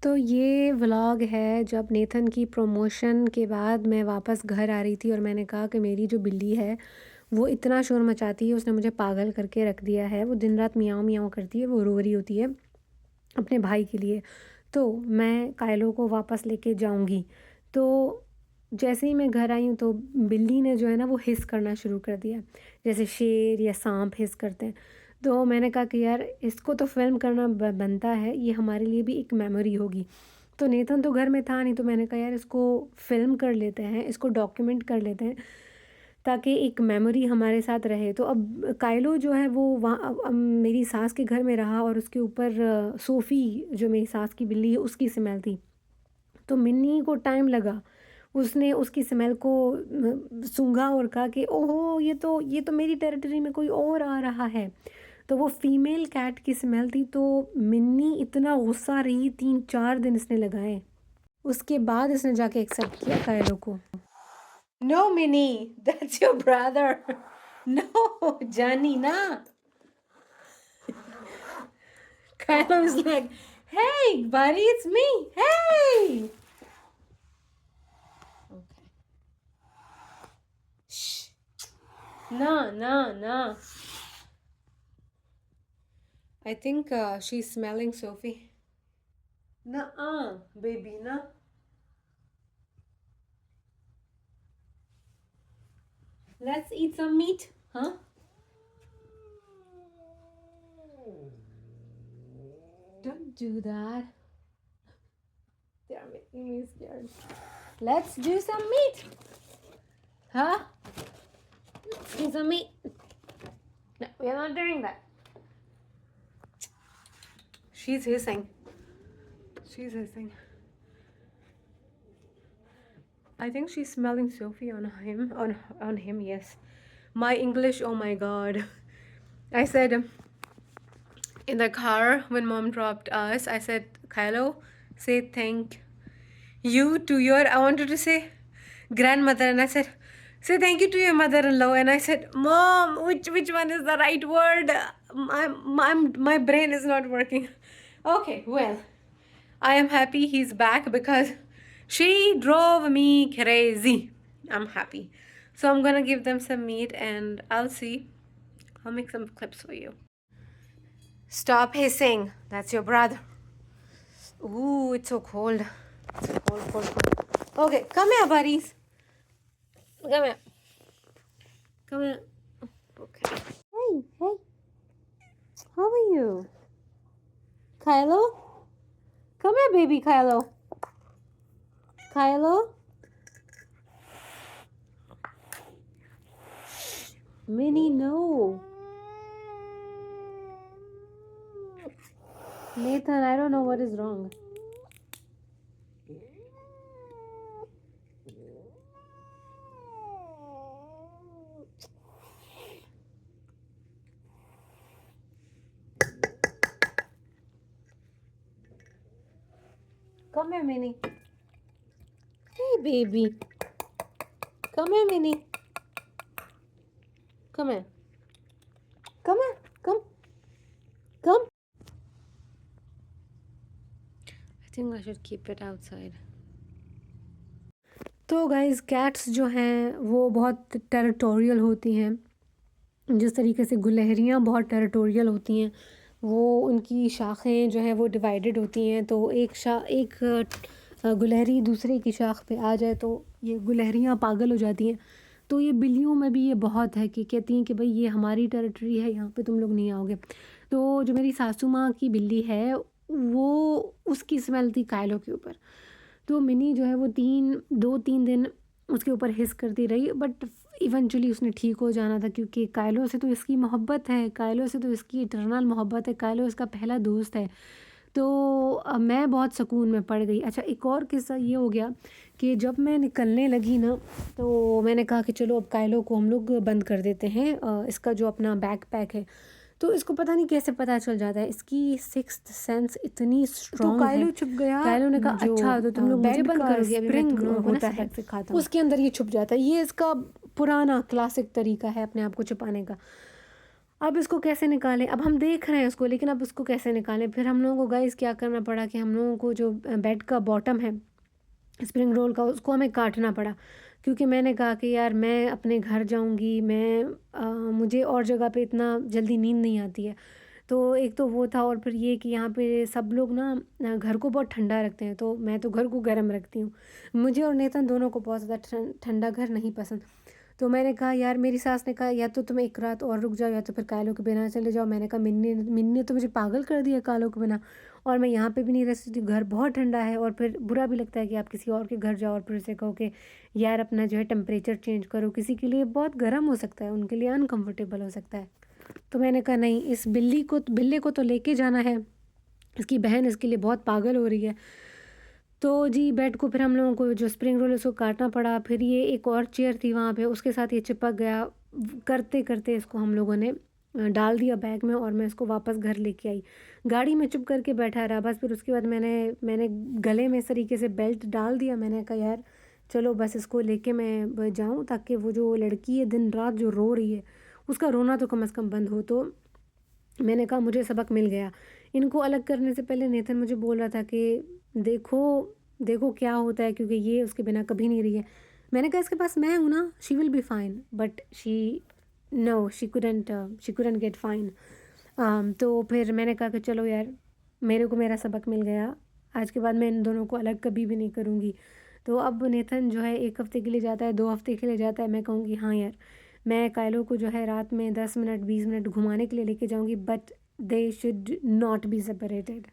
तो ये व्लॉग है जब नेथन की प्रमोशन के बाद मैं वापस घर आ रही थी और मैंने कहा कि मेरी जो बिल्ली है वो इतना शोर मचाती है, उसने मुझे पागल करके रख दिया है। वो दिन रात मियाऊँ मियाऊँ करती है, वो रो रही होती है अपने भाई के लिए। तो मैं कायलो को वापस लेके जाऊंगी। तो जैसे ही मैं घर आई हूँ तो बिल्ली ने जो है ना वो हिस करना शुरू कर दिया, जैसे शेर या सांप हिस करते हैं। तो मैंने कहा कि यार इसको तो फिल्म करना बनता है, ये हमारे लिए भी एक मेमोरी होगी। तो नेथन तो घर में था नहीं, तो मैंने कहा यार इसको फिल्म कर लेते हैं, इसको डॉक्यूमेंट कर लेते हैं ताकि एक मेमोरी हमारे साथ रहे। तो अब काइलो जो है वो वहाँ अब मेरी सास के घर में रहा और उसके ऊपर सोफ़ी जो मेरी सास की बिल्ली है उसकी स्मेल थी। तो मिन्नी को टाइम लगा, उसने उसकी स्मेल को सूंघा और कहा कि ओहो ये तो मेरी टेरिटरी में कोई और आ रहा है। तो वो फीमेल कैट की स्मेल थी। तो मिन्नी इतना गुस्सा रही, 3-4 दिन इसने लगाए। उसके बाद इसने जाके एक्सेप्ट किया कायलो को। No, Minnie, that's your brother. No, Johnny, nah. Kylo is like, hey, buddy, it's me. Hey. Okay. Shh. No, no, no. I think she's smelling Sophie. Nuh-uh, baby, nah. Let's eat some meat, huh? Don't do that. They are making me scared. Let's do some meat, huh? Let's eat some meat. No, we are not doing that. She's hissing. She's hissing. I think she's smelling Sophie on him. On him, yes. My English, oh my god. I said in the car when mom dropped us, I said, Kylo, say thank you to your, I wanted to say grandmother, and I said, say thank you to your mother-in-law. And I said, Mom, which one is the right word? My brain is not working. Okay, well, I am happy he's back because she drove me crazy. I'm happy. So I'm gonna give them some meat and I'll see. I'll make some clips for you. Stop hissing. That's your brother. Ooh, it's so cold. It's so cold, cold, cold. Okay, come here, buddies. Come here. Come here. Okay. Hey, hey. How are you? Kylo? Come here, baby Kylo. Kylo? Minnie, no. Nathan, I don't know what is wrong. Come here, Minnie. Hey, baby. Come here, Minnie. Come here. Come here. Come. Come. I think I should keep it outside. तो guys cats जो हैं वो बहुत territorial होती हैं। जिस तरीके से गुलहरियाँ बहुत टेरिटोरियल होती हैं, वो उनकी शाखें जो हैं वो डिवाइडेड होती हैं। तो एक गुलहरी दूसरे की शाख पे आ जाए तो ये गुलहरियाँ पागल हो जाती हैं। तो ये बिल्लियों में भी ये बहुत है कि कहती हैं कि भाई ये हमारी टेरिटरी है, यहाँ पे तुम लोग नहीं आओगे। तो जो मेरी सासू माँ की बिल्ली है वो उसकी स्मेल थी कायलो के ऊपर। तो मिनी जो है वो 2-3 दिन उसके ऊपर हिस करती रही, बट इवेंचुअली उसने ठीक हो जाना था क्योंकि कायलो से तो इसकी मोहब्बत है, कायलो से तो इसकी इटरनल मोहब्बत है, कायलो इसका पहला दोस्त है। तो मैं बहुत सुकून में पड़ गई। अच्छा, एक और किस्सा ये हो गया कि जब मैं निकलने लगी ना तो मैंने कहा कि चलो अब कायलो को हम लोग बंद कर देते हैं, इसका जो अपना बैकपैक है। तो इसको पता नहीं कैसे पता चल जाता है, इसकी सिक्स्थ सेंस इतनी स्ट्रॉन्ग है। तो कायलो छुप गया। कायलो ने कहा अच्छा तो तुम लोग मुझे बंद करोगे, अभी मैं तुम लोगों को ना सबक सिखाता हूँ। उसके अंदर ये छुप जाता है। ये इसका पुराना क्लासिक तरीका है अपने आप को छुपाने का। अब इसको कैसे निकालें? अब हम देख रहे हैं उसको, लेकिन अब उसको कैसे निकालें? फिर हम लोगों को गाइस क्या करना पड़ा कि हम लोगों को जो बेड का बॉटम है स्प्रिंग रोल का, उसको हमें काटना पड़ा। क्योंकि मैंने कहा कि यार मैं अपने घर जाऊँगी, मुझे और जगह पे इतना जल्दी नींद नहीं आती है। तो एक तो वो था, और फिर ये कि यहाँ पे सब लोग ना घर को बहुत ठंडा रखते हैं, तो मैं तो घर को गर्म रखती हूँ। मुझे और नेतन दोनों को बहुत ज़्यादा ठंडा घर नहीं पसंद। तो मैंने कहा यार, मेरी सास ने कहा या तो तुम एक रात और रुक जाओ या तो फिर कायलों के बिना चले जाओ। मैंने कहा मिन्नी मिन्नी ने तो मुझे पागल कर दिया कायलों के बिना, और मैं यहाँ पे भी नहीं रह सकती, घर बहुत ठंडा है। और फिर बुरा भी लगता है कि आप किसी और के घर जाओ और फिर उसे कहो कि यार अपना जो है टेम्परेचर चेंज करो। किसी के लिए बहुत गर्म हो सकता है, उनके लिए अनकम्फर्टेबल हो सकता है। तो मैंने कहा नहीं, इस बिल्ली को तो लेके जाना है। इसकी बहन इसके लिए बहुत पागल हो रही है। तो जी बेड को फिर हम लोगों को जो स्प्रिंग रोल है उसको काटना पड़ा। फिर ये एक और चेयर थी वहाँ पे, उसके साथ ये चिपक गया। करते करते इसको हम लोगों ने डाल दिया बैग में, और मैं इसको वापस घर लेके आई। गाड़ी में चुप करके बैठा रहा बस। फिर उसके बाद मैंने गले में इस तरीके से बेल्ट डाल दिया। मैंने कहा यार चलो बस इसको लेके मैं जाऊँ, ताकि वो जो लड़की है दिन रात जो रो रही है उसका रोना तो कम से कम बंद हो। तो मैंने कहा मुझे सबक मिल गया। इनको अलग करने से पहले नेथन मुझे बोल रहा था कि देखो देखो क्या होता है, क्योंकि ये उसके बिना कभी नहीं रही है। मैंने कहा इसके पास मैं हूँ ना, she will be fine, but she couldn't get fine. तो फिर मैंने कहा कि चलो यार, मेरे को मेरा सबक मिल गया। आज के बाद मैं इन दोनों को अलग कभी भी नहीं करूँगी। तो अब नेथन जो है 1 हफ़्ते के लिए जाता है, 2 हफ़्ते के लिए जाता है। मैं कहूँगी हाँ यार, मैं कायलो को जो है रात में 10 मिनट 20 मिनट घुमाने के लिए लेके जाऊँगी, but they should not be separated.